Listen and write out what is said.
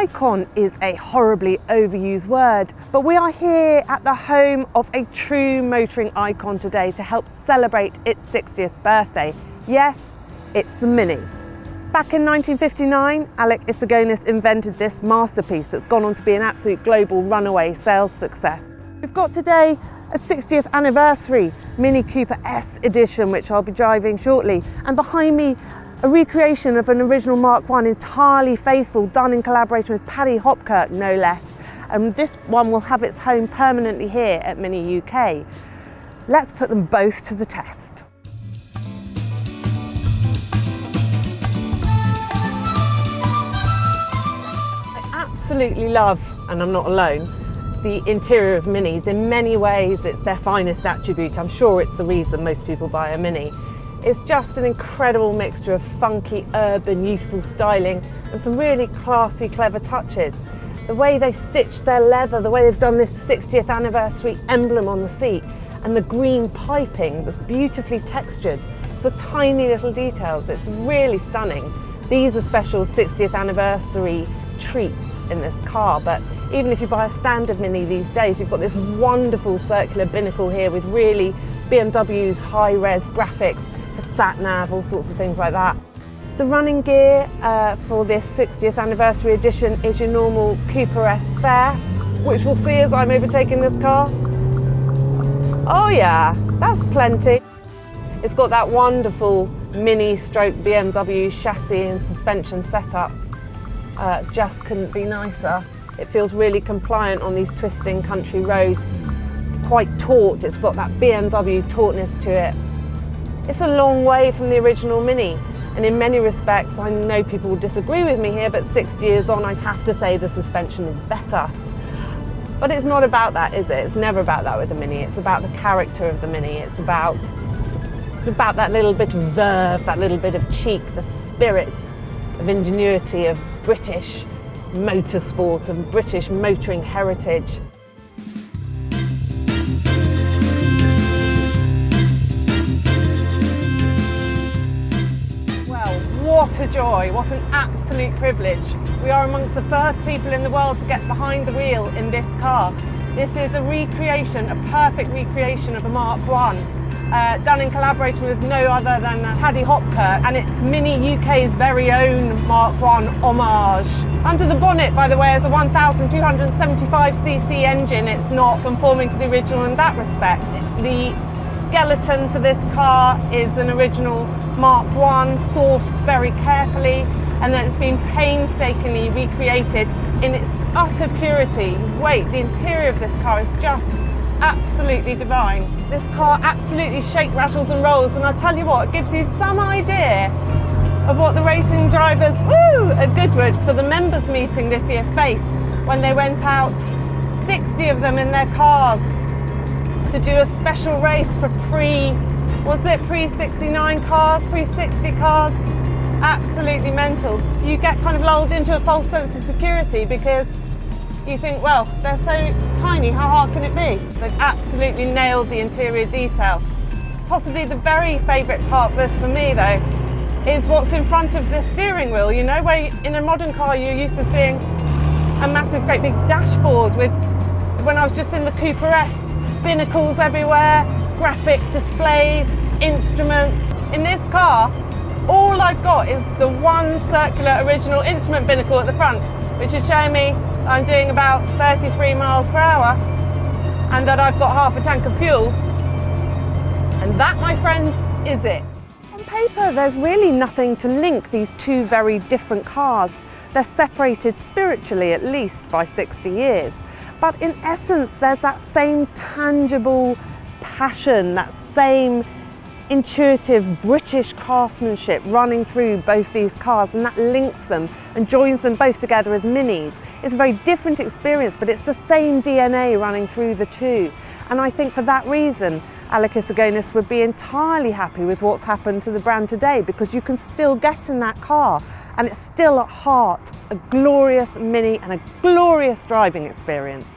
Icon is a horribly overused word, but we are here at the home of a true motoring icon today to help celebrate its 60th birthday. Yes, it's the Mini. Back in 1959, Alec Issigonis invented this masterpiece that's gone on to be an absolute global runaway sales success. We've got today a 60th anniversary Mini Cooper S edition, which I'll be driving shortly, and behind me a recreation of an original Mark I, entirely faithful, done in collaboration with Paddy Hopkirk, no less. And this one will have its home permanently here at Mini UK. Let's put them both to the test. I absolutely love, and I'm not alone, the interior of Minis. In many ways, it's their finest attribute. I'm sure it's the reason most people buy a Mini. It's just an incredible mixture of funky, urban, youthful styling and some really classy, clever touches. The way they stitched their leather, the way they've done this 60th anniversary emblem on the seat, and the green piping that's beautifully textured. It's the tiny little details. It's really stunning. These are special 60th anniversary treats in this car, but even if you buy a standard Mini these days, you've got this wonderful circular binnacle here with really BMW's high-res graphics for sat-nav, all sorts of things like that. The running gear for this 60th anniversary edition is your normal Cooper S fare, which we'll see as I'm overtaking this car. Oh yeah, that's plenty. It's got that wonderful Mini stroke BMW chassis and suspension setup. Just couldn't be nicer. It feels really compliant on these twisting country roads. Quite taut, it's got that BMW tautness to it. It's a long way from the original Mini, and in many respects, I know people will disagree with me here, but 60 years on, I'd have to say the suspension is better. But it's not about that, is it? It's never about that with the Mini. It's about the character of the Mini. It's about that little bit of verve, that little bit of cheek, the spirit of ingenuity, of British motorsport and British motoring heritage. What a joy, what an absolute privilege. We are amongst the first people in the world to get behind the wheel in this car. This is a recreation, a perfect recreation of a Mark I, done in collaboration with no other than Paddy Hopkirk, and it's Mini UK's very own Mark I homage. Under the bonnet, by the way, is a 1,275cc engine. It's not conforming to the original in that respect. The skeleton for this car is an original Mark I, sourced very carefully, and then it's been painstakingly recreated in its utter purity. Wait, the interior of this car is just absolutely divine. This car absolutely shake, rattles and rolls, and I'll tell you what, it gives you some idea of what the racing drivers at Goodwood for the members meeting this year faced when they went out, 60 of them in their cars, to do a special race for pre-69 cars, pre-60 cars. Absolutely mental. You get kind of lulled into a false sense of security because you think, well, they're so tiny, how hard can it be? They've absolutely nailed the interior detail. Possibly the very favourite part for me though, is what's in front of the steering wheel. You know, where in a modern car you're used to seeing a massive, great big dashboard with, when I was just in the Cooper S, binnacles everywhere, graphic displays, instruments. In this car, all I've got is the one circular original instrument binnacle at the front, which is showing me I'm doing about 33 miles per hour and that I've got half a tank of fuel. And that, my friends, is it. On paper, there's really nothing to link these two very different cars. They're separated spiritually, at least, by 60 years. But in essence, there's that same tangible passion, that same intuitive British craftsmanship running through both these cars, and that links them and joins them both together as Minis. It's a very different experience, but it's the same DNA running through the two. And I think for that reason, Alec Issigonis would be entirely happy with what's happened to the brand today, because you can still get in that car and it's still at heart a glorious Mini and a glorious driving experience.